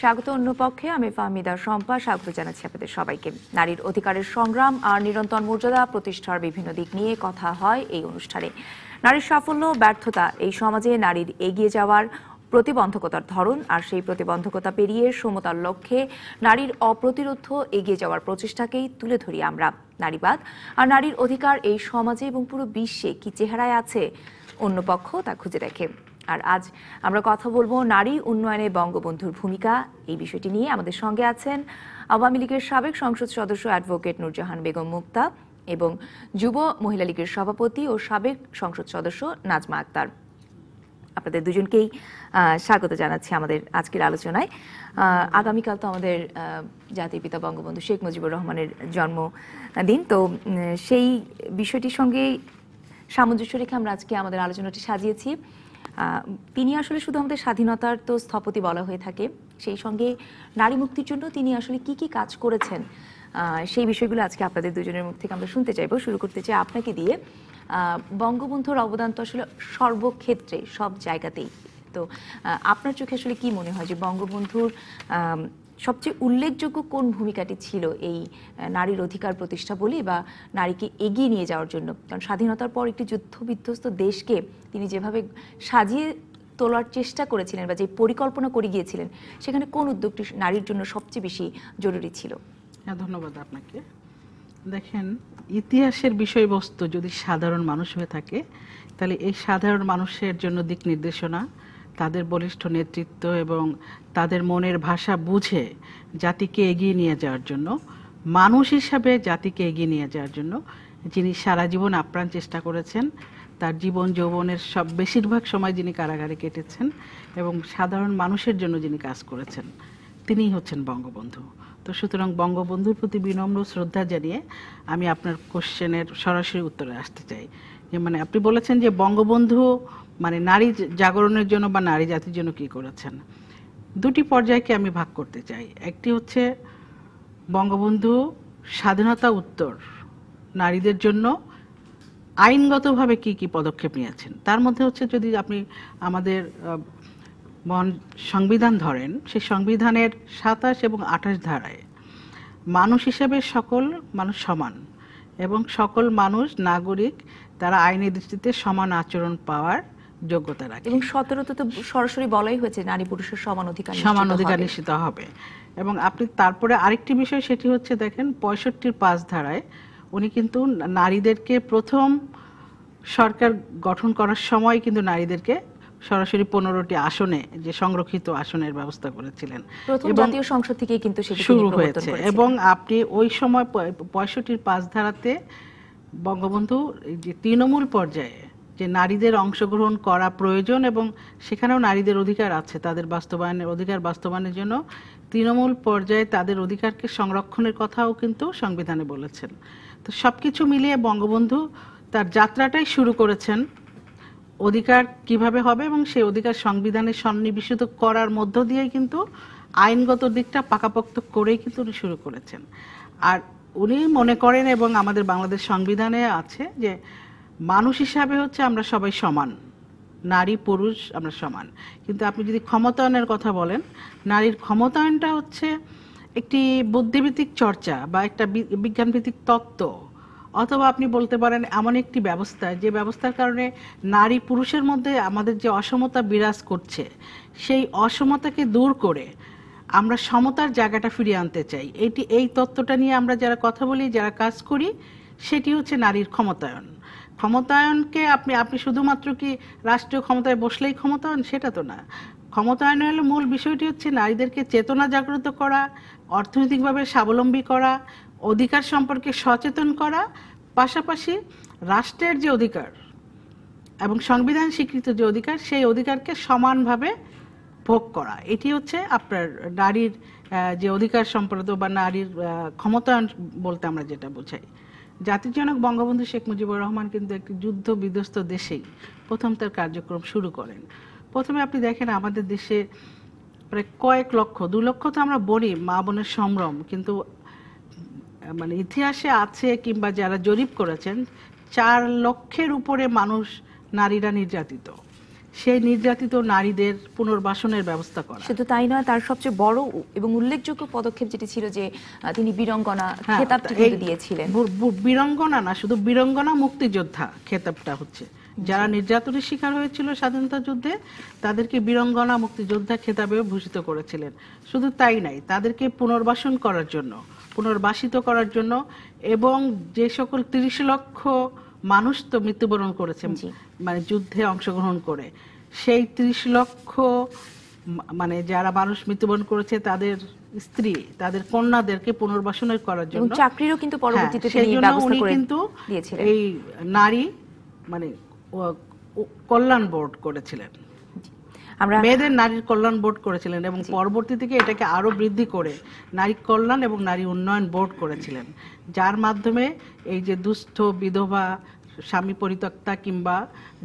স্বাগত অন্য পক্ষে আমি ফাহমিদা শম্পা স্বাগত জানাচ্ছি আপনাদের সবাইকে। নারীর অধিকারের সংগ্রাম আর নিরন্তর মর্যাদা প্রতিষ্ঠার বিভিন্ন দিক নিয়ে কথা হয় এই অনুষ্ঠানে। নারীর সাফল্য ব্যর্থতা এই সমাজে নারীর এগিয়ে যাওয়ার প্রতিবন্ধকতার ধরন আর সেই প্রতিবন্ধকতা পেরিয়ে সমতার লক্ষ্যে নারীর অপ্রতিরোধ এগিয়ে যাওয়ার প্রচেষ্টাকেই তুলে ধরি আমরা। নারীবাদ আর নারীর অধিকার এই সমাজে এবং পুরো বিশ্বে কি চেহারায় আছে অন্য পক্ষ তা খুঁজে দেখে। আর আজ আমরা কথা বলবো নারী উন্নয়নে বঙ্গবন্ধুর ভূমিকা এই বিষয়টি নিয়ে। আমাদের সঙ্গে আছেন আওয়ামী লীগের সাবেক সংসদ সদস্য অ্যাডভোকেট নূরজাহান বেগম মুক্তা এবং যুব মহিলা লীগের সভাপতি ও সাবেক সংসদ সদস্য নাজমা আক্তার। আপনাদের দুজনকেই স্বাগত জানাচ্ছি আমাদের আজকের আলোচনায়। আগামীকাল তো আমাদের জাতির পিতা বঙ্গবন্ধু শেখ মুজিবুর রহমানের জন্মদিন, তো সেই বিষয়টির সঙ্গে সামঞ্জস্য রেখে আমরা আজকে আমাদের আলোচনাটি সাজিয়েছি। তিনি আসলে শুধু আমাদের স্বাধীনতার তো স্থপতি বলা হয়ে থাকে, সেই সঙ্গে নারী মুক্তির জন্য তিনি আসলে কি কি কাজ করেছেন সেই বিষয়গুলো আজকে আপনাদের দুজনের মুখ থেকে আমরা শুনতে চাইবো। শুরু করতে চাই আপনাকে দিয়ে। বঙ্গবন্ধুর অবদান তো আসলে সর্বক্ষেত্রে সব জায়গাতেই, তো আপনার চোখে আসলে কি মনে হয় যে বঙ্গবন্ধুর সবচেয়ে উল্লেখযোগ্য কোন ভূমিকাটি ছিল এই নারীর অধিকার প্রতিষ্ঠা বলি বা নারীকে এগিয়ে নিয়ে যাওয়ার জন্য? কারণ স্বাধীনতার পর একটি যুদ্ধ বিধ্বস্ত দেশকে তিনি যেভাবে সাজিয়ে তোলার চেষ্টা করেছিলেন বা যে পরিকল্পনা করে গিয়েছিলেন, সেখানে কোন উদ্যোগটি নারীর জন্য সবচেয়ে বেশি জরুরি ছিল? হ্যাঁ, ধন্যবাদ আপনাকে। দেখেন, ইতিহাসের বিষয়বস্তু যদি সাধারণ মানুষ হয়ে থাকে, তাহলে এই সাধারণ মানুষের জন্য দিক নির্দেশনা, তাদের বলিষ্ঠ নেতৃত্ব এবং তাদের মনের ভাষা বুঝে জাতিকে এগিয়ে নিয়ে যাওয়ার জন্য, মানুষ হিসাবে জাতিকে এগিয়ে নিয়ে যাওয়ার জন্য যিনি সারা জীবন আপ্রাণ চেষ্টা করেছেন, তার জীবন যৌবনের বেশিরভাগ সময় যিনি কারাগারে কেটেছেন এবং সাধারণ মানুষের জন্য যিনি কাজ করেছেন, তিনিই হচ্ছেন বঙ্গবন্ধু। তো সুতরাং বঙ্গবন্ধুর প্রতি বিনম্র শ্রদ্ধা জানিয়ে আমি আপনার কোশ্চেনের সরাসরি উত্তরে আসতে চাই। যে মানে আপনি বলেছেন যে বঙ্গবন্ধু মানে নারী জাগরণের জন্য বা নারী জাতির জন্য কি করেছেন। দুটি পর্যায়কে আমি ভাগ করতে চাই। একটি হচ্ছে বঙ্গবন্ধু স্বাধীনতা উত্তর নারীদের জন্য আইনগতভাবে কি কি পদক্ষেপ নিয়েছেন। তার মধ্যে হচ্ছে যদি আপনি আমাদের সংবিধান ধরেন, সেই সংবিধানের 27 এবং 28 ধারায় মানুষ হিসেবে সকল মানুষ সমান এবং সকল মানুষ নাগরিক তারা আইনের দৃষ্টিতে সমান আচরণ পাওয়ার যোগ্যতা রাখে। এবং 17তে তো সরাসরি বলাই হয়েছে নারী পুরুষের সমান অধিকার নিশ্চিত হবে। এবং আপনি তারপরে আরেকটি বিষয়, সেটি হচ্ছে দেখেন 65-র 5 ধারায় উনি কিন্তু নারীদেরকে প্রথম সরকার গঠন করার সময় কিন্তু নারীদেরকে সরাসরি 15টি আসনে যে সংরক্ষিত আসনের ব্যবস্থা করেছিলেন। প্রথম জাতীয় সংসদ থেকে কিন্তু সেটি শুরু হয়েছে। এবং আপনি ওই সময় 65-র 5 ধারাতে বঙ্গবন্ধু যে তৃণমূল পর্যায়ে যে নারীদের অংশগ্রহণ করা প্রয়োজন এবং সেখানেও নারীদের অধিকার আছে, তাদের অধিকার বাস্তবায়নের জন্য তৃণমূল পর্যায়ে তাদের অধিকারকে সংরক্ষণের কথাও কিন্তু সংবিধানে বলেছেন। তো সবকিছু মিলিয়ে বঙ্গবন্ধু তার যাত্রাটাই শুরু করেছেন অধিকার কিভাবে হবে এবং সেই অধিকার সংবিধানে সন্নিবেশিত করার মধ্য দিয়েই কিন্তু আইনগত দিকটা পাকাপোক্ত করেই কিন্তু উনি শুরু করেছেন। আর উনি মনে করেন এবং আমাদের বাংলাদেশ সংবিধানে আছে যে মানুষ হিসাবে হচ্ছে আমরা সবাই সমান, নারী পুরুষ আমরা সমান। কিন্তু আপনি যদি ক্ষমতায়নের কথা বলেন, নারীর ক্ষমতায়নটা হচ্ছে একটি বুদ্ধিভিত্তিক চর্চা বা একটা বিজ্ঞানভিত্তিক তত্ত্ব, অথবা আপনি বলতে পারেন এমন একটি ব্যবস্থা যে ব্যবস্থার কারণে নারী পুরুষের মধ্যে আমাদের যে অসমতা বিরাজ করছে, সেই অসমতাকে দূর করে আমরা সমতার জায়গাটা ফিরিয়ে আনতে চাই। এই তত্ত্বটা নিয়ে আমরা যারা কথা বলি, যারা কাজ করি, সেটি হচ্ছে নারীর ক্ষমতায়ন। ক্ষমতায়নকে আপনি শুধুমাত্র কি রাষ্ট্রীয় ক্ষমতায় বসলেই ক্ষমতায়ন, সেটা তো না। ক্ষমতায়নের মূল বিষয়টি হচ্ছে নারীদেরকে চেতনা জাগ্রত করা, অর্থনৈতিকভাবে স্বাবলম্বী করা, অধিকার সম্পর্কে সচেতন করা, পাশাপাশি রাষ্ট্রের যে অধিকার এবং সংবিধান স্বীকৃত যে অধিকার, সেই অধিকারকে সমানভাবে ভোগ করা। এটি হচ্ছে আপনার নারীর যে অধিকার সম্পর্ক বা নারীর ক্ষমতায়ন বলতে আমরা যেটা বোঝাই। জাতির জনক বঙ্গবন্ধু শেখ মুজিবুর রহমান কিন্তু একটি যুদ্ধ বিধ্বস্ত দেশেই প্রথম তার কার্যক্রম শুরু করেন। প্রথমে আপনি দেখেন আমাদের দেশে প্রায় কয়েক লক্ষ, 2 লক্ষ তো আমরা বলি মা বোনের সম্ভ্রম, কিন্তু মানে ইতিহাসে আছে কিংবা যারা জরিপ করেছেন 4 লক্ষের উপরে মানুষ নারীরা নির্যাতিত। সেই নির্যাতিত নারীদের পুনর্বাসনের ব্যবস্থা করা। শুধু তাই নয়, তার সবচেয়ে বড় এবং উল্লেখযোগ্য পদক্ষেপ যেটি ছিল যে তিনি বীরঙ্গনা খেতাবটি কিন্তু দিয়েছিলেন। বীরঙ্গনা না, শুধু বীরঙ্গনা মুক্তিযোদ্ধা খেতাবটা হচ্ছে যারা নির্যাতনের শিকার হয়েছিল স্বাধীনতা যুদ্ধে তাদেরকে বীরঙ্গনা মুক্তিযোদ্ধা খেতাবে ভূষিত করেছিলেন। শুধু তাই নাই, তাদেরকে পুনর্বাসন করার জন্য, পুনর্বাসিত করার জন্য, এবং যে সকল 30 লক্ষ মানুষ তো মৃত্যুবরণ করেছে মানে যুদ্ধে অংশগ্রহণ করে, সেই 30 লক্ষ মানে যারা মানুষ মৃত্যুবরণ করেছে তাদের স্ত্রী, তাদের কন্যাদেরকে পুনর্বাসনের করার জন্য চাকরিরও কিন্তু পরবর্তীতে তিনি ব্যবস্থা করে দিয়েছিলেন। এই নারী মানে কল্যাণ বোর্ড করেছিলেন, মেয়েদের নারীর কল্যাণ বোর্ড করেছিলেন, এবং পরবর্তী থেকে এটাকে আরো বৃদ্ধি করে নারী কল্যাণ এবং নারী উন্নয়ন বোর্ড করেছিলেন, যার মাধ্যমে এই যে দুস্থ বিধবা, স্বামী পরিত্যক্তা কিংবা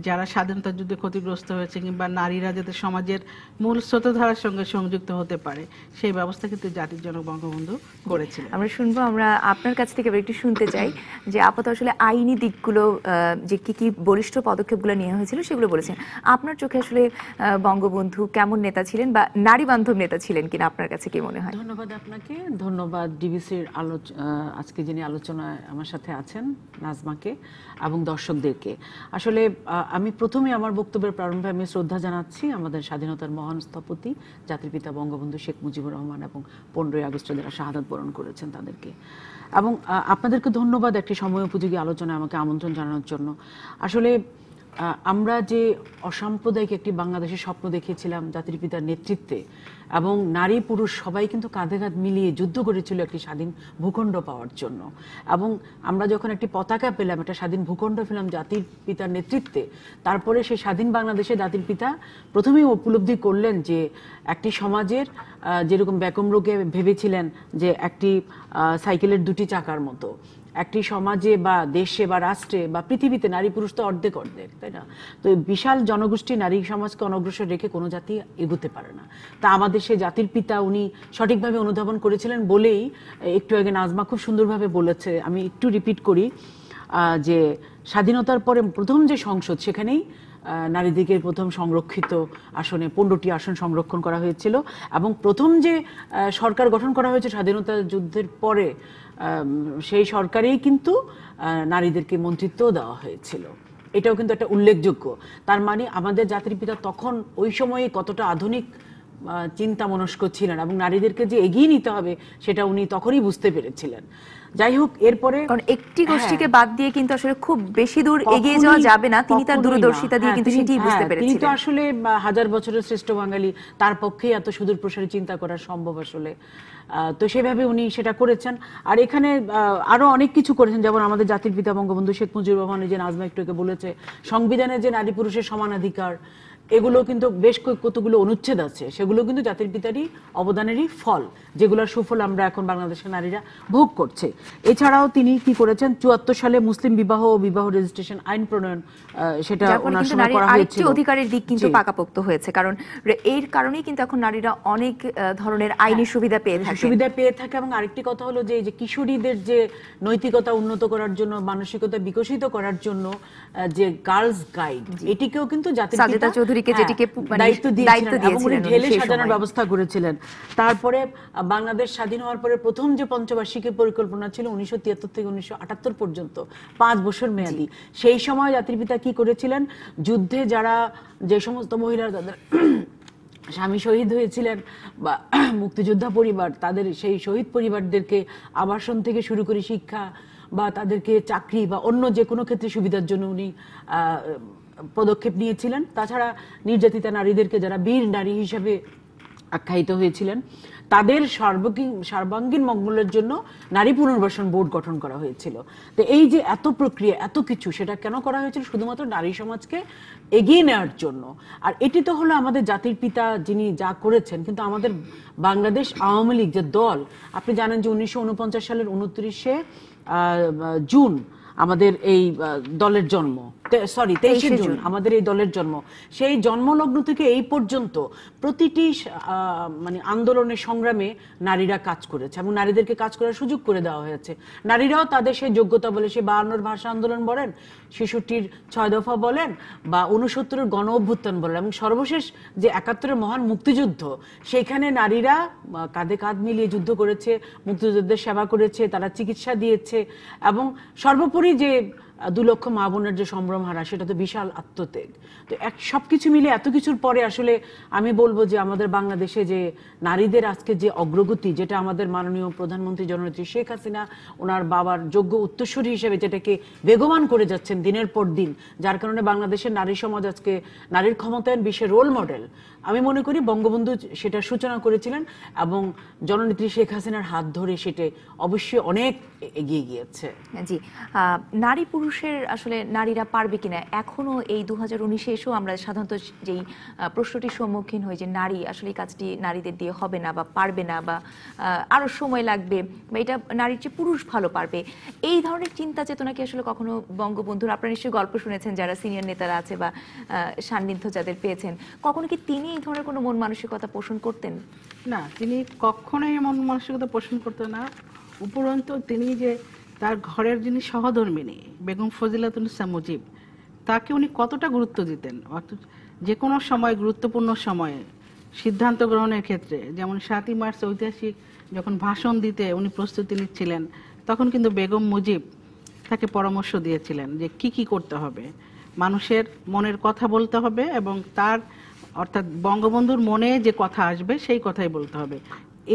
যারা স্বাধীনতা যুদ্ধে ক্ষতিগ্রস্ত হয়েছে কিংবা নারীরা যাতে সমাজের মূল স্রোতধারার সঙ্গে সংযুক্ত হতে পারে সেই ব্যবস্থা কিন্তু জাতির জনক বঙ্গবন্ধু করেছিলেন। আমরা শুনবো, আমরা আপনার কাছ থেকে একটু শুনতে চাই যে আপাতত আসলে আইনি দিকগুলো যে কি বলিষ্ঠ পদক্ষেপগুলো নেওয়া হয়েছিল সেগুলো বলেছেন। আপনার চোখে আসলে বঙ্গবন্ধু কেমন নেতা ছিলেন বা নারী বান্ধব নেতা ছিলেন কিনা আপনার কাছে কি মনে হয়? ধন্যবাদ আপনাকে, ধন্যবাদ ডিবিসির আজকে যিনি আলোচনায় আমার সাথে আছেন নাজমাকে এবং দর্শকদেরকে। আসলে আমি প্রথমে আমার বক্তব্যের প্রারম্ভে আমি শ্রদ্ধা জানাচ্ছি আমাদের স্বাধীনতার মহান স্থপতি জাতির পিতা বঙ্গবন্ধু শেখ মুজিবুর রহমান এবং 15ই আগস্টে যারা শাহাদাত বরণ করেছেন তাদেরকে, এবং আপনাদেরকে ধন্যবাদ একটি সময় উপযোগী আলোচনায় আমাকে আমন্ত্রণ জানানোর জন্য। আসলে আমরা যে অসাম্প্রদায়িক একটি বাংলাদেশের স্বপ্ন দেখিয়েছিলাম জাতির পিতার নেতৃত্বে, এবং নারী পুরুষ সবাই কিন্তু কাঁধে কাঁধ মিলিয়ে যুদ্ধ করেছিল একটি স্বাধীন ভূখণ্ড পাওয়ার জন্য, এবং আমরা যখন একটি পতাকা পেলাম, একটা স্বাধীন ভূখণ্ড পেলাম জাতির পিতার নেতৃত্বে, তারপরে সেই স্বাধীন বাংলাদেশে জাতির পিতা প্রথমেই উপলব্ধি করলেন যে একটি সমাজের যেরকম বেগম রোগে ভেবেছিলেন যে একটি সাইকেলের 2টি চাকার মতো, একটি সমাজে বা দেশে বা রাষ্ট্রে বা পৃথিবীতে নারী পুরুষ তো অর্ধেক অর্ধেক, তাই না? তো বিশাল জনগোষ্ঠী নারী সমাজকে অনগ্রসর রেখে কোনো জাতি এগোতে পারে না। তা আমাদের সে জাতির পিতা উনি সঠিকভাবে অনুধাবন করেছিলেন বলেই একটু আগে নাজমা খুব সুন্দরভাবে বলেছে, আমি একটু রিপিট করি, যে স্বাধীনতার পরে প্রথম যে সংসদ সেখানেই নারীদিকে প্রথম সংরক্ষিত আসনে 15টি আসন সংরক্ষণ করা হয়েছিল, এবং প্রথম যে সরকার গঠন করা হয়েছে স্বাধীনতা যুদ্ধের পরে সেই সরকারেই কিন্তু নারীদেরকে মন্ত্রিত্ব দেওয়া হয়েছিল। এটাও কিন্তু একটা উল্লেখযোগ্য। তার মানে আমাদের জাতির পিতা তখন ওই সময়ে কতটা আধুনিক চিন্তা মনস্ক ছিলেন এবং নারীদেরকে যে এগিয়ে নিতে হবে সেটা উনি তখনই বুঝতে পেরেছিলেন। যাই হোক, এরপরে কারণ একটি গোষ্ঠীকে বাদ দিয়ে কিন্তু আসলে খুব বেশি দূর এগিয়ে যাওয়া যাবে না, তিনি তার দূরদর্শিতা দিয়ে কিন্তু সেটাই বুঝতে পেরেছিলেন। তিনি তো আসলে 1000 বছরের শ্রেষ্ঠ বাঙালি, তার পক্ষেই এত সুদূর প্রসারী চিন্তা করা সম্ভব আসলে। তো সেভাবে উনি সেটা করেছেন। আর এখানে আরো অনেক কিছু করেছেন, যেমন আমাদের জাতির পিতা বঙ্গবন্ধু শেখ মুজিবুর রহমান, যে নাজমা একটু বলেছে, সংবিধানে যে নারী পুরুষের সমান অধিকার, এগুলো কিন্তু বেশ কতগুলো অনুচ্ছেদ আছে, সেগুলো কিন্তু জাতির পিতারই অবদানেরই ফল, যেগুলোর সুফল আমরা এখন বাংলাদেশের নারীরা ভোগ করছে। এছাড়াও তিনি কি করেছেন, 74 সালে মুসলিম বিবাহ ও বিবাহ রেজিস্ট্রেশন আইন প্রণয়ন, সেটা ওনার সময় করা হয়েছিল। অধিকারের দিক কিন্তু পাকাপোক্ত হয়েছে, কারণ এর কারণেই কিন্তু এখন নারীরা অনেক ধরনের আইনি সুবিধা পেয়ে থাকে। এবং আরেকটি কথা হলো যে কিশোরীদের যে নৈতিকতা উন্নত করার জন্য, মানসিকতা বিকশিত করার জন্য যে গার্লস গাইড, এটিকেও কিন্তু জাতির পিতা দায়িত্ব দিয়েছিলেন এবং উনি ঢেলে সাজানোর ব্যবস্থা করেছিলেন। তারপরে বাংলাদেশ স্বাধীন হওয়ার পরে প্রথম যে পঞ্চবার্ষিকী পরিকল্পনা ছিল 1973 থেকে 1978 পর্যন্ত 5 বছর মেয়াদী, সেই সময় জাতির পিতা কি করেছিলেন, যুদ্ধে যারা যে সমস্ত মহিলারা তাদের স্বামী শহীদ হয়েছিলেন বা মুক্তিযোদ্ধা পরিবার, তাদের সেই শহীদ পরিবারদেরকে আবাসন থেকে শুরু করে শিক্ষা বা তাদেরকে চাকরি বা অন্য যে কোনো ক্ষেত্রে সুবিধার জন্য উনি পদক্ষেপ নিয়েছিলেন। তাছাড়া নির্যাতিতা নারীদেরকে, যারা বীর নারী হিসেবে আখ্যায়িত হয়েছিলেন, তাদের সর্বাঙ্গীন মঙ্গলের জন্য নারী পুনর্বাসন বোর্ড গঠন করা হয়েছিল। তো এই যে এত প্রক্রিয়া, এত কিছু, সেটা কেন করা হয়েছিল? শুধুমাত্র নারী সমাজকে এগিয়ে নেওয়ার জন্য। আর এটি তো হলো আমাদের জাতির পিতা যিনি যা করেছেন, কিন্তু আমাদের বাংলাদেশ আওয়ামী লীগ যে দল, আপনি জানেন যে 1949 সালের 29শে জুন আমাদের এই দলের জন্ম, সরি 23শে জুন আমাদের এই দলের জন্ম, সেই জন্মলগ্ন থেকে এই পর্যন্ত প্রতিটি মানে আন্দোলনের সংগ্রামে নারীরা কাজ করেছে এবং নারীদেরকে কাজ করার সুযোগ করে দেওয়া হয়েছে। নারীরাও তাদের সেই যোগ্যতা বলে, সে 52 ভাষা আন্দোলন বলেন, 66-র 6 দফা বলেন, বা 69-এর গণ অভ্যুত্থান বলেন, এবং সর্বশেষ যে 71-এর মহান মুক্তিযুদ্ধ, সেইখানে নারীরা কাঁধে কাঁধ মিলিয়ে যুদ্ধ করেছে, মুক্তিযোদ্ধাদের সেবা করেছে, তারা চিকিৎসা দিয়েছে, এবং সর্বোপরি যে 2 লক্ষ মা বোনের যে সম্ভ্রম হারা, সেটা তো বিশাল আত্মত্যাগ। তো সবকিছু মিলে এত কিছুর পরে আসলে আমি বলবো যে আমাদের বাংলাদেশে যে নারীদের আজকে যে অগ্রগতি, যেটা আমাদের মাননীয় প্রধানমন্ত্রী জননেত্রী শেখ হাসিনা ওনার বাবার যোগ্য উত্তরসূরি হিসেবে যেটাকে বেগবান করে যাচ্ছেন দিনের পর দিন, যার কারণে বাংলাদেশের নারী সমাজ আজকে নারীর ক্ষমতায়ন বিশ্বের রোল মডেল। আমি মনে করি বঙ্গবন্ধু সেটা সূচনা করেছিলেন এবং জননেত্রী শেখ হাসিনার হাত ধরে সেটা অবশ্যই অনেক এগিয়ে গিয়েছে। জি, নারী পুরুষের আসলে নারীরা পারবে কিনা, এখনো এই 2019-এ এসেও আমরা সাধারণত যেই প্রশ্নটির সম্মুখীন হই যে নারী আসলে এই কাজটি নারীদের দিয়ে হবে না বা পারবে না, বা আরো সময় লাগবে, বা এটা নারীর চেয়ে পুরুষ ভালো পারবে, এই ধরনের চিন্তা চেতনা কি আসলে কখনো বঙ্গবন্ধুর, আপনারা নিশ্চয়ই গল্প শুনেছেন যারা সিনিয়র নেতারা আছে বা সান্নিধ্য যাদের পেয়েছেন, কখনো কি তিনি এই ধরনের কোনো মন মানসিকতা পোষণ করতেন? না, তিনি কখনোই মন মানসিকতা পোষণ করতেন না। উপরন্তু তিনি যে তার ঘরের যিনি সহধর্মিণী বেগম ফজিলাতুন্নেসা মুজিব, তাকে উনি কতটা গুরুত্ব দিতেন। অর্থাৎ যে কোনো সময়, গুরুত্বপূর্ণ সময়ে সিদ্ধান্ত গ্রহণের ক্ষেত্রে, যেমন 7ই মার্চ ঐতিহাসিক যখন ভাষণ দিতে উনি প্রস্তুতি নিচ্ছিলেন, তখন কিন্তু বেগম মুজিব তাকে পরামর্শ দিয়েছিলেন যে কি করতে হবে, মানুষের মনের কথা বলতে হবে, এবং তার অর্থাৎ বঙ্গবন্ধুর মনে যে কথা আসবে সেই কথাই বলতে হবে।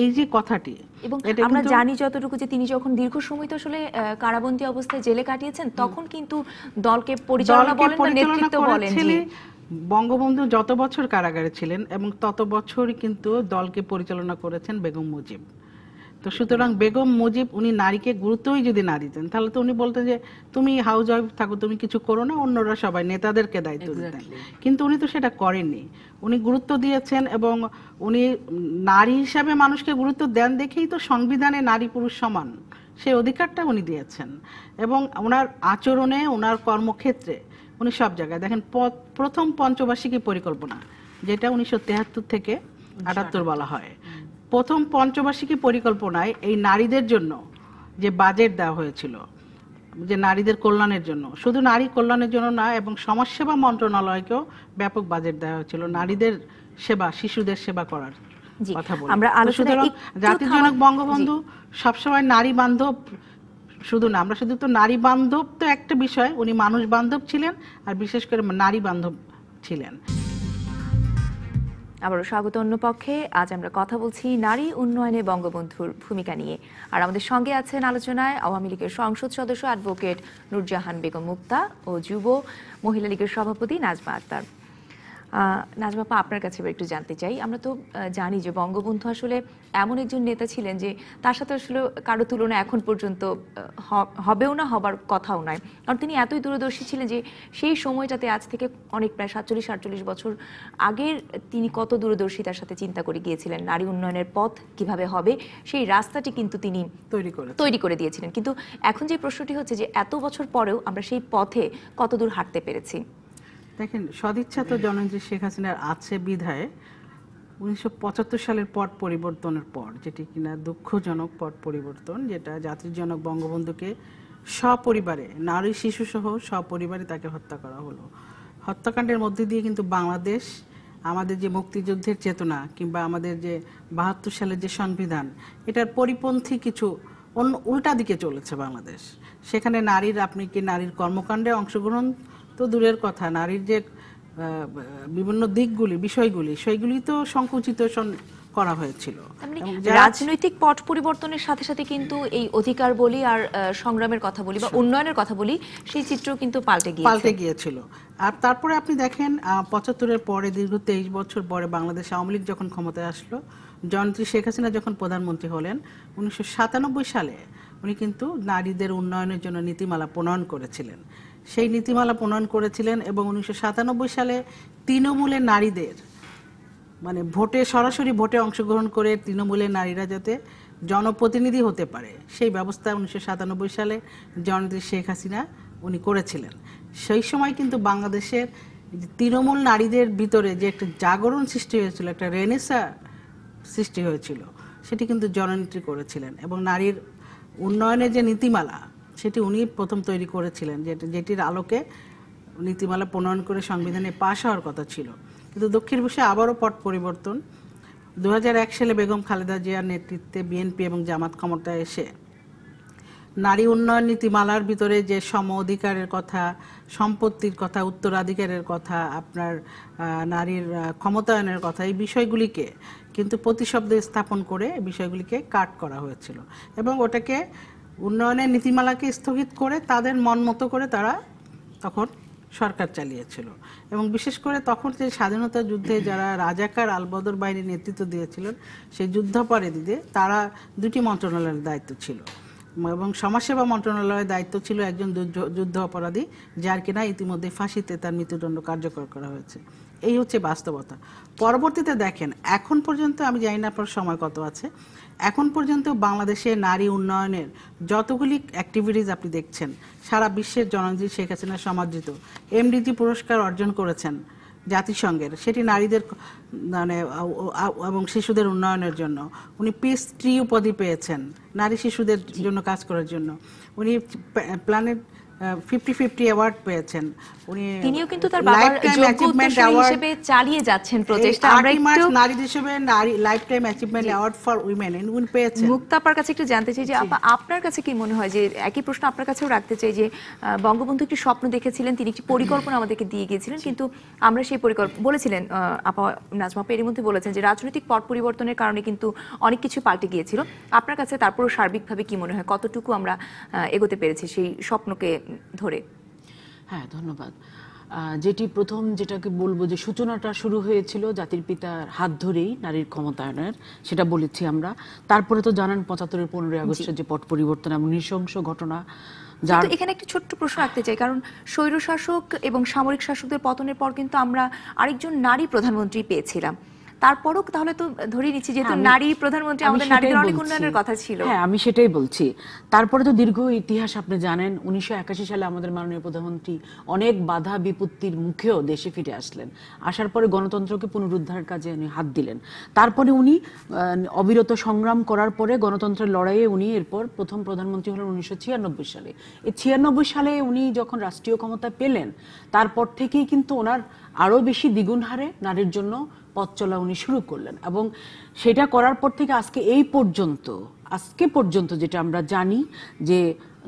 এই যে কথাটি, এবং আমরা জানি যতটুকু যে তিনি যখন দীর্ঘ সময় তো আসলে কারাবন্দী অবস্থায় জেলে কাটিয়েছেন, তখন কিন্তু দলকে পরিচালনা বলেন না, নেতৃত্ব বলেন। বঙ্গবন্ধু যত বছর কারাগারে ছিলেন এবং তত বছরই কিন্তু দলকে পরিচালনা করেছেন বেগম মুজিব। তো সুতরাং বেগম মুজিব উনি নারীকে গুরুত্বই যদি না দিতেন, তাহলে তো উনি বলতেন যে তুমি হাউস ওয়াইফ থাকো, তুমি কিছু করো না, অন্যরা সবাই নেতাদেরকে দায়িত্ব দিতেন। কিন্তু উনি তো সেটা করেননি, উনি গুরুত্ব দিয়েছেন, এবং উনি নারী হিসাবে মানুষকে গুরুত্ব দেন দেখেই তো সংবিধানে নারী পুরুষ সমান সেই অধিকারটা উনি দিয়েছেন। এবং ওনার আচরণে, ওনার কর্মক্ষেত্রে উনি সব জায়গায় দেখেন, প্রথম পঞ্চবার্ষিকী পরিকল্পনা যেটা 1973 থেকে 78 বলা হয়, প্রথম পঞ্চবার্ষিকী পরিকল্পনায় এই নারীদের জন্য যে বাজেট দেওয়া হয়েছিল, যে নারীদের কল্যাণের জন্য, শুধু নারী কল্যাণের জন্য না, এবং সমাজসেবা মন্ত্রণালয়কেও ব্যাপক বাজেট দেওয়া হয়েছিল নারীদের সেবা, শিশুদের সেবা করার কথা বলে। সুতরাং জাতির জনক বঙ্গবন্ধু সবসময় নারী বান্ধব, শুধু না, আমরা শুধু তো নারী বান্ধব তো একটা বিষয়, উনি মানুষ বান্ধব ছিলেন, আর বিশেষ করে নারী বান্ধব ছিলেন। আবারও স্বাগত অন্য পক্ষে। আজ আমরা কথা বলছি নারী উন্নয়নে বঙ্গবন্ধুর ভূমিকা নিয়ে, আর আমাদের সঙ্গে আছেন আলোচনায় আওয়ামী লীগের সংসদ সদস্য অ্যাডভোকেট নূরজাহান বেগম মুক্তা ও যুব মহিলা লীগের সভাপতি নাজমা আক্তার। নাজমা আপা, আপনার কাছে একটু জানতে চাই, আমরা তো জানি যে বঙ্গবন্ধু আসলে এমন একজন নেতা ছিলেন যে তার সাথে আসলে কারো তুলনা এখন পর্যন্ত হবেও না, হবার কথাও নয়, কারণ তিনি এতই দূরদর্শী ছিলেন যে সেই সময়টাতে, আজ থেকে অনেক প্রায় 47-48 বছর আগের, তিনি কত দূরদর্শিতার সাথে চিন্তা করে গিয়েছিলেন নারী উন্নয়নের পথ কিভাবে হবে, সেই রাস্তাটি কিন্তু তিনি তৈরি করে দিয়েছিলেন। কিন্তু এখন যে প্রশ্নটি হচ্ছে যে এত বছর পরেও আমরা সেই পথে কতদূর হাঁটতে পেরেছি। দেখেন, সদিচ্ছা তো জননেত্রী শেখ হাসিনার আছে বিধায় 1975 সালের পট পরিবর্তনের পর, যেটি কিনা দুঃখজনক পট পরিবর্তন, যেটা জাতির জনক বঙ্গবন্ধুকে সপরিবারে, নারী শিশু সহ সপরিবারে তাকে হত্যা করা হলো। হত্যাকাণ্ডের মধ্যে দিয়ে কিন্তু বাংলাদেশ, আমাদের যে মুক্তিযুদ্ধের চেতনা, কিংবা আমাদের যে 72 সালের যে সংবিধান, এটার পরিপন্থী কিছু উল্টা দিকে চলেছে বাংলাদেশ। সেখানে নারীর, আপনি কি নারীর কর্মকাণ্ডে অংশগ্রহণ তো দূরের কথা, নারীর যে বিভিন্ন দিকগুলি, বিষয়গুলি, সেইগুলি তো সংকুচিত করা হয়েছিল। রাজনৈতিক পট পরিবর্তনের সাথে সাথে কিন্তু এই অধিকার বলি আর সংগ্রামের কথা বলি বা উন্নয়নের কথা বলি, সেই চিত্র কিন্তু পাল্টে গিয়েছিল। আর তারপরে আপনি দেখেন 75-এর পরে, দীর্ঘ 23 বছর পরে বাংলাদেশ আওয়ামী লীগ যখন ক্ষমতায় আসলো, জননেত্রী শেখ হাসিনা যখন প্রধানমন্ত্রী হলেন, 1997 সালে উনি কিন্তু নারীদের উন্নয়নের জন্য নীতিমালা প্রণয়ন করেছিলেন। সেই নীতিমালা প্রণয়ন করেছিলেন, এবং 1997 সালে তৃণমূলের নারীদের মানে ভোটে, সরাসরি ভোটে অংশগ্রহণ করে তৃণমূলের নারীরা যাতে জনপ্রতিনিধি হতে পারে সেই ব্যবস্থা 1997 সালে জননেত্রী শেখ হাসিনা উনি করেছিলেন। সেই সময় কিন্তু বাংলাদেশের তৃণমূল নারীদের ভিতরে যে একটা জাগরণ সৃষ্টি হয়েছিল, একটা রেনেসা সৃষ্টি হয়েছিল, সেটি কিন্তু জননেত্রী করেছিলেন। এবং নারীর উন্নয়নের যে নীতিমালা সেটি উনি প্রথম তৈরি করেছিলেন, যেটির আলোকে নীতিমালা প্রণয়ন করে সংবিধানে পাশ হওয়ার কথা ছিল। কিন্তু দক্ষিণ বিষয়ে আবারও পট পরিবর্তন। 2001 সালে বেগম খালেদা জিয়ার নেতৃত্বে বিএনপি এবং জামাত ক্ষমতায় এসে নারী উন্নয়ন নীতিমালার ভিতরে যে সম অধিকারের কথা, সম্পত্তির কথা, উত্তরাধিকারের কথা, আপনার নারীর ক্ষমতায়নের কথা, এই বিষয়গুলিকে কিন্তু প্রতিশব্দে স্থাপন করে বিষয়গুলিকে কাট করা হয়েছিল এবং ওটাকে উন্নয়নের নীতিমালাকে স্থগিত করে তাদের মন মতো করে তারা তখন সরকার চালিয়েছিল। এবং বিশেষ করে তখন যে স্বাধীনতা যুদ্ধে যারা রাজাকার আলবদর বাহিনীর নেতৃত্ব দিয়েছিলেন, সেই যুদ্ধাপরাধীদের তারা 2টি মন্ত্রণালয়ের দায়িত্ব ছিল এবং সমাজসেবা মন্ত্রণালয়ের দায়িত্ব ছিল একজন যুদ্ধ অপরাধী, যার কিনা ইতিমধ্যে ফাঁসিতে তার মৃত্যুদণ্ড কার্যকর করা হয়েছে। এই হচ্ছে বাস্তবতা। পরবর্তীতে দেখেন, এখন পর্যন্ত আমি জানি না আপনার সময় কত আছে, এখন পর্যন্ত বাংলাদেশে নারী উন্নয়নের যতগুলি অ্যাক্টিভিটিস আপনি দেখছেন, সারা বিশ্বের জননেত্রী শেখ হাসিনা সমাদৃত এমডিজি পুরস্কার অর্জন করেছেন জাতিসংঘের, সেটি নারীদের মানে এবং শিশুদের উন্নয়নের জন্য। উনি পিস ট্রি উপাধি পেয়েছেন নারী শিশুদের জন্য কাজ করার জন্য। উনি প্ল্যানেট 50-50 অ্যাওয়ার্ড পেয়েছেন। উনি তিনিও কিন্তু তার বাবার যোগ্য উত্তরসূরি হিসেবে চালিয়ে যাচ্ছেন প্রচেষ্টা। আমরা একটু নারী হিসেবে নারী life time achievement award for women উনি পেয়েছেন। মুক্তা আপার কাছে একটু জানতে চাই যে আপা, আপনার কাছে কি মনে হয়, যে একই প্রশ্ন আপনার কাছেও রাখতে চাই, যে বঙ্গবন্ধু একটি স্বপ্ন দেখেছিলেন, তিনি একটি পরিকল্পনা আমাদেরকে দিয়ে গিয়েছিলেন, কিন্তু আমরা সেই পরিকল্পনা বলেছিলেন, আপা নাজমা এর মধ্যে বলেছেন যে রাজনৈতিক পট পরিবর্তনের কারণে কিন্তু অনেক কিছু পাল্টে গিয়েছিল। আপনার কাছে তারপরও সার্বিকভাবে কি মনে হয়, কতটুকু আমরা এগোতে পেরেছি সেই স্বপ্নকে ধরে? হ্যাঁ, ধন্যবাদ। যেটাকে বলবো যে সূচনাটা শুরু হয়েছিল জাতির পিতার হাত ধরেই নারীর ক্ষমতায়নের, সেটা বলেছি আমরা। তারপরে তো জানান 75-এর 15ই আগস্টের যে পট পরিবর্তন এবং নৃশংস ঘটনা। এখানে একটি ছোট্ট প্রশ্ন রাখতে চাই, কারণ স্বৈরশাসক এবং সামরিক শাসকদের পতনের পর কিন্তু আমরা আরেকজন নারী প্রধানমন্ত্রী পেয়েছিলাম। তারপরও তাহলে তো ধরে নিচ্ছি যেহেতু নারী প্রধানমন্ত্রী, আমাদের নারীদের অনেক উন্নয়নের কথা ছিল। হ্যাঁ, আমি সেটাই বলছি। তারপরে তো দীর্ঘ ইতিহাস আপনি জানেন। 1981 সালে আমাদের মাননীয় প্রধানমন্ত্রী অনেক বাধা বিপত্তির মুখেও দেশে ফিরে আসলেন। আসার পরে গণতন্ত্রকে পুনরুদ্ধারের কাজে উনি হাত দিলেন। তারপরে উনি অবিরত সংগ্রাম করার পরে গণতন্ত্রের লড়াইয়ে উনি এরপর প্রথম প্রধানমন্ত্রী হলেন 1996 সালে। এই 96 সালে উনি যখন রাষ্ট্রীয় ক্ষমতা পেলেন, তারপর থেকেই কিন্তু ওনার আরো বেশি দ্বিগুণ হারে নারীর জন্য পথ চলা উনি শুরু করলেন। এবং সেটা করার পর থেকে আজকে পর্যন্ত যেটা আমরা জানি যে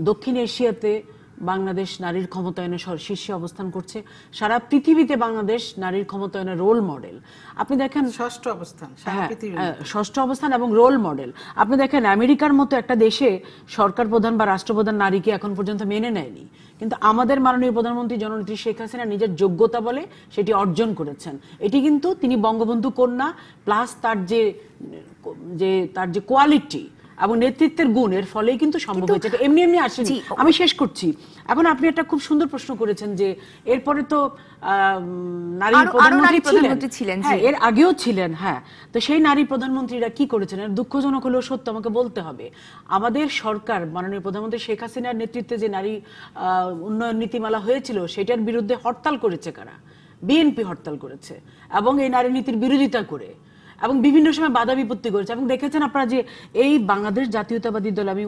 দক্ষিণ এশিয়াতে বাংলাদেশ নারীর ক্ষমতায়নে শীর্ষে অবস্থান করছে। সারা পৃথিবীতে বাংলাদেশ নারীর ক্ষমতায়নের রোল মডেল। আপনি দেখেন ষষ্ঠ অবস্থান এবং রোল মডেল। আপনি দেখেন আমেরিকার মতো একটা দেশে সরকার প্রধান বা রাষ্ট্রপ্রধান নারীকে এখন পর্যন্ত মেনে নেয়নি, কিন্তু আমাদের মাননীয় প্রধানমন্ত্রী জননেত্রী শেখ হাসিনা নিজের যোগ্যতা বলে সেটি অর্জন করেছেন। এটি কিন্তু তিনি বঙ্গবন্ধু কন্যা প্লাস তার যে কোয়ালিটি এবং নেতৃত্বের গুণের ফলেই কিন্তু সম্ভব হয়েছে। এমনি আসেনি। আমি শেষ করছি। এখন আপনি একটা খুব সুন্দর প্রশ্ন করেছেন যে এরপরে তো নারী প্রধানমন্ত্রী ছিলেন, হ্যাঁ, এর আগেও ছিলেন। হ্যাঁ, তো সেই নারী প্রধানমন্ত্রীরা কি করেছেন? দুঃখজনক হলেও সত্য, আমাকে বলতে হবে। আমাদের সরকার মাননীয় প্রধানমন্ত্রী শেখ হাসিনার নেতৃত্বে যে নারী উন্নয়ন নীতিমালা হয়েছিল, সেটার বিরুদ্ধে হরতাল করেছে কারা? বিএনপি হরতাল করেছে এবং এই নারী নীতির বিরোধিতা করে এবং বিভিন্ন সময় বাধা বিপত্তি করেছে। এবং দেখেছেন আপনারা যে এই বাংলাদেশ জাতীয়তাবাদী দল, আমি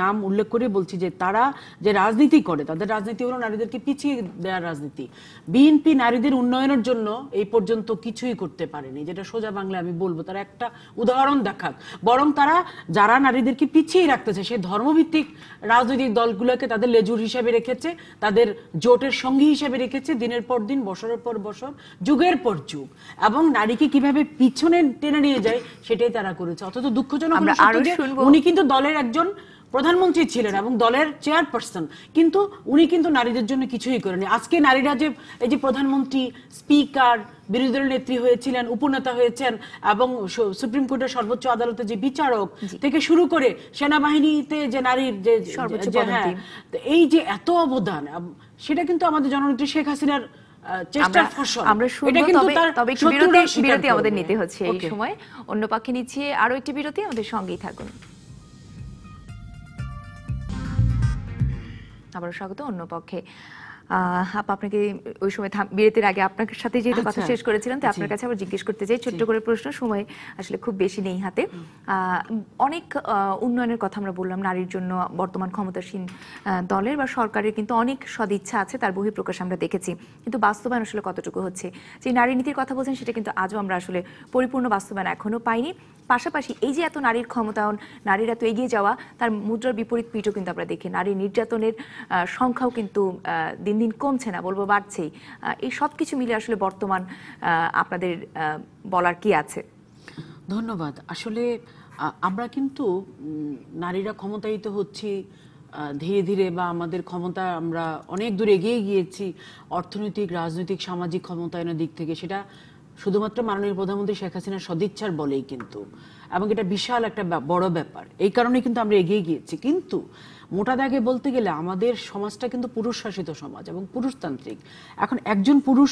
নাম উল্লেখ করে বলছি যে তারা যে রাজনীতি করে, তাদের রাজনীতি হলো নারীদেরকে পিছিয়ে দেওয়ার রাজনীতি। বিএনপি নারীদের উন্নয়নের জন্য এই পর্যন্ত কিছুই করতে পারেনি, যেটা সোজা বাংলা আমি বলবো। তারা একটা উদাহরণ দেখাক, বরং তারা যারা নারীদেরকে পিছিয়ে রাখতেছে সেই ধর্মভিত্তিক রাজনৈতিক দলগুলোকে তাদের লেজুর হিসেবে রেখেছে, তাদের জোটের সঙ্গী হিসেবে রেখেছে দিনের পর দিন, বছরের পর বছর, যুগের পর যুগ, এবং নারীকে কিভাবে পিছনে টেনে নিয়ে যায় সেটাই তারা করেছে। অথচ দুঃখজনক উনি কিন্তু দলের একজন প্রধানমন্ত্রী ছিলেন এবং দলের চেয়ারপারসন, কিন্তু উনি কিন্তু নারীদের জন্য কিছুই করেনি। আজকে নারীরা যে এই যে প্রধানমন্ত্রী, স্পিকার, বিরোধী দলের নেত্রী হয়েছিলেন, উপনেতা হয়েছেন এবং সুপ্রিম কোর্টের সর্বোচ্চ আদালতে যে বিচারক থেকে শুরু করে সেনাবাহিনীতে যে নারীর যে এই যে এত অবদান, সেটা কিন্তু আমাদের জননেত্রী শেখ হাসিনার চেষ্টার ফসল। আমরা শুনবো, তবে একটু বিরতি আমাদের নিতে হচ্ছে এই সময়। অন্য পক্ষে নিচ্ছে আরো একটি বিরতি, আমাদের সঙ্গেই থাকুন। আবারও স্বাগত অন্য পক্ষে। আপনাকে ওই সময় বিরতির আগে আপনার সাথে যেহেতু কথা শেষ করেছিলাম, তো আপনার কাছে আবার জিজ্ঞেস করতে চাই ছোট্ট করে প্রশ্ন, সময় আসলে খুব বেশি নেই হাতে। অনেক উন্নয়নের কথা আমরা বললাম, নারীর জন্য বর্তমান ক্ষমতাসীন দলের বা সরকারের কিন্তু অনেক সদিচ্ছা আছে, তার বহিঃপ্রকাশ আমরা দেখেছি, কিন্তু বাস্তবায়ন আসলে কতটুকু হচ্ছে? যে নারী নীতির কথা বলছেন সেটা কিন্তু আজও আমরা আসলে পরিপূর্ণ বাস্তবায়ন এখনো পাইনি। পাশাপাশি এই যে এত নারীর ক্ষমতায়ন, নারীর এত এগিয়ে যাওয়া, তার মুদ্রার বিপরীত পিঠও কিন্তু আমরা দেখি, নারী নির্যাতনের সংখ্যাও কিন্তু দিন দিন কমছে না, বলবো বাড়ছেই। এই সব কিছু মিলে আসলে বর্তমান আপনাদের বলার কি আছে? ধন্যবাদ। আসলে আমরা কিন্তু নারীরা ক্ষমতায়িত হচ্ছি ধীরে ধীরে, বা আমাদের ক্ষমতা আমরা অনেক দূর এগিয়ে গিয়েছি অর্থনৈতিক, রাজনৈতিক, সামাজিক ক্ষমতায়নের দিক থেকে। সেটা শুধুমাত্র মাননীয় প্রধানমন্ত্রী শেখ হাসিনার সদিচ্ছার বলেই কিন্তু, এবং এটা বিশাল একটা বড় ব্যাপার, এই কারণেই কিন্তু আমরা এগিয়ে গিয়েছি। কিন্তু মোটা দাগে বলতে গেলে আমাদের সমাজটা কিন্তু পুরুষ শাসিত সমাজ এবং পুরুষতান্ত্রিক। এখন একজন পুরুষ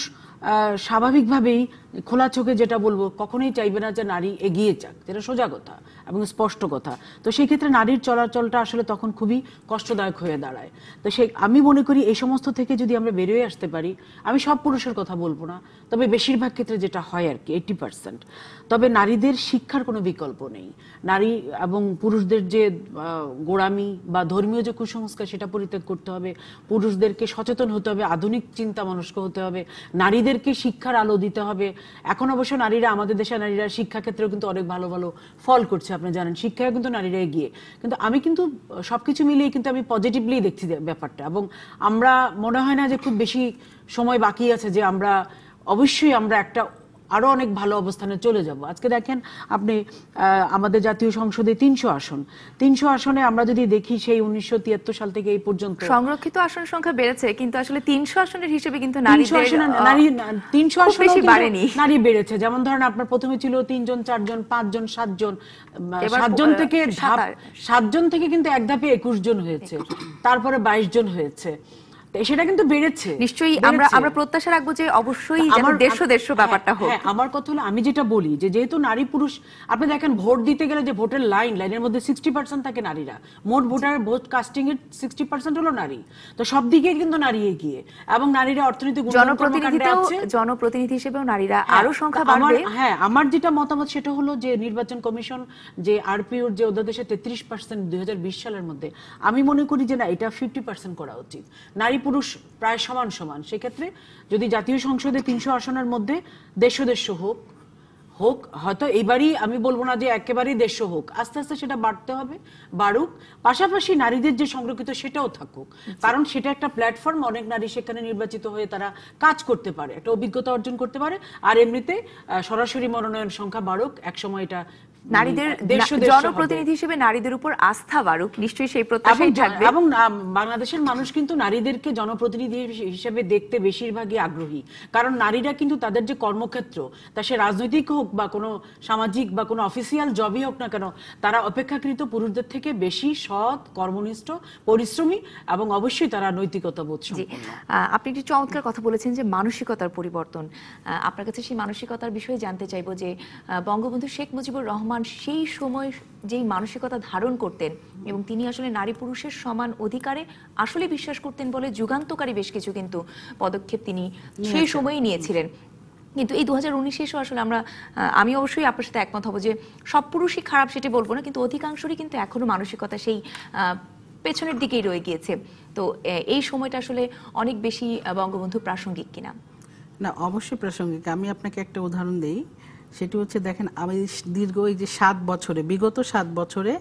স্বাভাবিকভাবেই খোলা চোখে যেটা বলবো, কখনোই চাইবে না যে নারী এগিয়ে যাক, যেটা সোজা কথা এবং স্পষ্ট কথা। তো সেই ক্ষেত্রে নারীর চলাচলটা আসলে তখন খুবই কষ্টদায়ক হয়ে দাঁড়ায়। তো আমি মনে করি এই সমস্ত থেকে যদি আমরা বেরিয়ে আসতে পারি, আমি সব পুরুষের কথা বলবো না, তবে বেশিরভাগ ক্ষেত্রে যেটা হয় আর কি 80%, তবে নারীদের শিক্ষার কোনো বিকল্প নেই। নারী এবং পুরুষদের যে গোড়ামি বা ধর্মীয় যে কুসংস্কার, সেটা পরিত্যাগ করতে হবে। পুরুষদেরকে সচেতন হতে হবে, আধুনিক চিন্তা মনস্ক হতে হবে, নারীদেরকে শিক্ষার আলো দিতে হবে। এখন অবশ্য নারীরা, আমাদের দেশের নারীরা শিক্ষাক্ষেত্রেও কিন্তু অনেক ভালো ভালো ফল করছে, আপনি জানেন, শিক্ষায় কিন্তু নারীরা এগিয়ে। কিন্তু আমি কিন্তু সবকিছু মিলিয়ে কিন্তু আমি পজিটিভলি দেখছি ব্যাপারটা, এবং আমরা মনে হয় না যে খুব বেশি সময় বাকি আছে যে আমরা অবশ্যই আমরা একটা আরো অনেক ভালো অবস্থানে চলে যাব। আজকে দেখেন আপনি আমাদের জাতীয় সংসদে 300 আসন, 300 আসনে আমরা যদি দেখি সেই 1973 সাল থেকে এই পর্যন্ত সংরক্ষিত আসন সংখ্যা বেড়েছে, কিন্তু আসলে 300 আসনের হিসেবে কিন্তু 300 আসনে বাড়েনি, নারী বেড়েছে। যেমন ধরেন আপনার প্রথমে ছিল 3 জন, 4 জন, 5 জন, 7 জন, 7 জন থেকে কিন্তু এক ধাপে 21 জন হয়েছে, তারপরে 22 জন হয়েছে। সেটা কিন্তু বেড়েছে। নিশ্চয়ই আমরা প্রত্যাশা রাখবো যে অবশ্যই দেশ ব্যাপারটা হোক। আমার কথা হলো, আমি যেটা বলি যে যেহেতু নারী পুরুষ, আপনি দেখেন ভোট দিতে গেলে যে ভোটের লাইনের মধ্যে 60% থাকে নারীরা, মোট ভোট কাস্টিং এর 60% হলো নারী। তো সব দিকে কিন্তু নারী এগিয়ে, এবং নারীরা অর্থনৈতিক জনপ্রতিনিধি হিসেবেও নারীরা আরো সংখ্যা বাড়বে। হ্যাঁ, আমার যেটা মতামত সেটা হলো যে নির্বাচন কমিশন যে আরপিওর যে অধ্যাদেশে 33% 2020 সালের মধ্যে, আমি মনে করি যে না, এটা 50% করা উচিত। নারী পুরুষ প্রায় সমান সমান। সেক্ষেত্রে যদি জাতীয় সংসদে 300 আসনের মধ্যে 150 হোক, হয়তো এইবারই আমি বলবো না যে একেবারেই 150 হোক, আস্তে আস্তে সেটা বাড়তে হবে, বাড়ুক। পাশাপাশি নারীদের যে সংরক্ষিত সেটাও থাকুক, কারণ সেটা একটা প্ল্যাটফর্ম, অনেক নারী সেখানে নির্বাচিত হয়ে তারা কাজ করতে পারে, একটা অভিজ্ঞতা অর্জন করতে পারে। আর এমনিতে সরাসরি মনোনয়ন সংখ্যা বাড়ুক, একসময় এটা নারীদের জনপ্রতিনিধি হিসেবে নারীদের উপর আস্থা বাড়ুক, নিশ্চয়ই সেই প্রত্যাশাই থাকবে। এবং বাংলাদেশের মানুষ কিন্তু নারীদেরকে জনপ্রতিনিধি হিসেবে দেখতে বেশিরভাগই আগ্রহী, কারণ নারীরা কিন্তু তাদের যে কর্মক্ষেত্র, তা সে রাজনৈতিক হোক বা কোনো সামাজিক বা কোনো অফিসিয়াল জবই হোক না কেন, তারা অপেক্ষাকৃত পুরুষদের থেকে বেশি সৎ, কর্মনিষ্ঠ, পরিশ্রমী, এবং অবশ্যই তারা নৈতিকতা বোধ সম্পন্ন। আপনি একটি চমৎকার কথা বলেছেন যে মানসিকতার পরিবর্তন। আপনার কাছে সেই মানসিকতার বিষয়ে জানতে চাইবো যে বঙ্গবন্ধু শেখ মুজিবুর রহমান সেই সময় যেই মানসিকতা ধারণ করতেন, এবং তিনি আসলে নারী পুরুষের সমান অধিকারে আসলে বিশ্বাস করতেন বলে যুগান্তকারী বেশ কিছু কিন্তু পদক্ষেপ তিনি সেই সময়ই নিয়েছিলেন। কিন্তু এই 2019 এসেও আসলে আমি অবশ্যই আপনার সাথে একমত হব যে সব পুরুষই খারাপ সেটা বলবো না, কিন্তু অধিকাংশরই কিন্তু এখনো মানসিকতা সেই পেছনের দিকেই রয়ে গিয়েছে। তো এই সময়টা আসলে অনেক বেশি বঙ্গবন্ধু প্রাসঙ্গিক কিনা? না, অবশ্যই প্রাসঙ্গিক। আমি আপনাকে একটা উদাহরণ দেই, সেটি হচ্ছে দেখেন, আমি দীর্ঘ এই যে বিগত 7 বছরে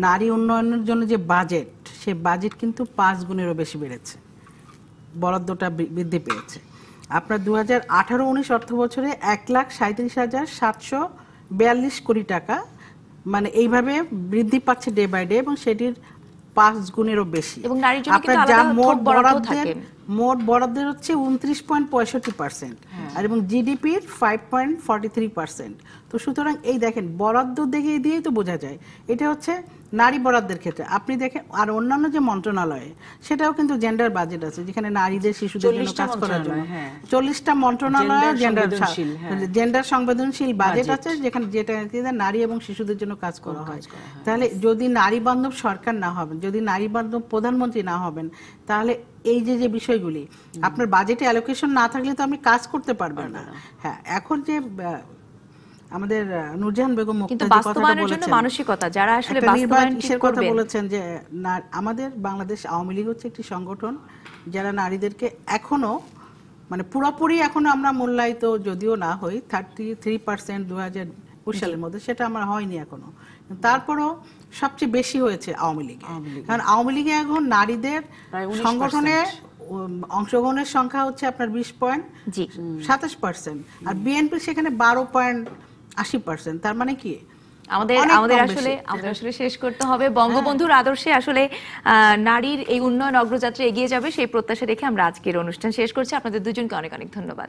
নারী উন্নয়নের জন্য যে বাজেট, সে বাজেট কিন্তু 5 গুণেরও বেশি বেড়েছে, বরাদ্দটা বৃদ্ধি পেয়েছে। আপনার 2018-19 অর্থ বছরে 1,37,742 কোটি টাকা, মানে এইভাবে বৃদ্ধি পাচ্ছে ডে বাই ডে, এবং সেটির 5 গুণেরও বেশি। এবং নারীর জন্য কিন্তু আলাদা মোট বরাদ্দ থাকে। মোট বরাদ্দের হচ্ছে 29.65%, আর এবং জিডিপির 5.43%। তো সুতরাং এই দেখেন বরাদ্দ দেখে দিয়েই তো বোঝা যায় এটা হচ্ছে নারী বরাদ্দের ক্ষেত্রে। আপনি দেখেন আর অন্যান্য যে মন্ত্রণালয়ে সেটাও কিন্তু জেন্ডার বাজেট আছে, যেখানে নারীদের শিশুদের জন্য 40টা কাজ করার জন্য মন্ত্রণালয়, হ্যাঁ। 40টা মন্ত্রণালয়ে সংবেদনশীল, হ্যাঁ। জেন্ডার সংবেদনশীল বাজেট বাজেট। আছে, যেখানে যেটা নারী এবং শিশুদের জন্য কাজ করা হয়। তাহলে যদি নারী বান্ধব সরকার না হবেন, যদি নারী বান্ধব প্রধানমন্ত্রী না হবেন, তাহলে এই যে যে বিষয়গুলি আপনার বাজেটে অ্যালোকেশন না থাকলে তো আপনি কাজ করতে পারবেন না। হ্যাঁ, এখন যে আমাদের নূরজাহান বেগম কিন্তু মুক্তা যে কথাটা বাস্তবায়নের জন্য বলেছেন, মানসিকতা যারা আসলে একটা নির্বাচন বাস্তবায়ন ঠিক ইসের কথা করবেন। বলেছেন যে আমাদের বাংলাদেশ আওয়ামী লীগ হচ্ছে একটি সংগঠন যারা নারীদেরকে এখনো মানে পুরোপুরি এখনো আমরা মূল্যায়িত যদিও না হই 33% 2020 সালের মধ্যে, সেটা আমার হয়নি এখনো, তারপরও সবচেয়ে বেশি হয়েছে আওয়ামী লীগে। কারণ আওয়ামী লীগে এখন নারীদের প্রায় 19%। সংগঠনে অংশগ্রহণের সংখ্যা হচ্ছে আপনার 20.27%, আর বিএনপি সেখানে 12.80%। তার মানে কি আমাদের অনেক আমাদের কম আসলে বেশি। আমাদের আসলে শেষ করতে হবে। বঙ্গবন্ধুর আদর্শে আসলে নারীর এই উন্নয়ন অগ্রযাত্রা এগিয়ে যাবে সেই প্রত্যাশা রেখে আমরা আজকের অনুষ্ঠান শেষ করছি। আপনাদের দুজনকে অনেক অনেক ধন্যবাদ।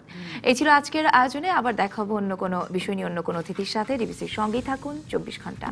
এই ছিল আজকের আয়োজনে। আবার দেখা হবে অন্য কোনো বিষয় নিয়ে অন্য কোনো অতিথির সাথে। ডিবিসির সঙ্গেই থাকুন 24 ঘন্টা।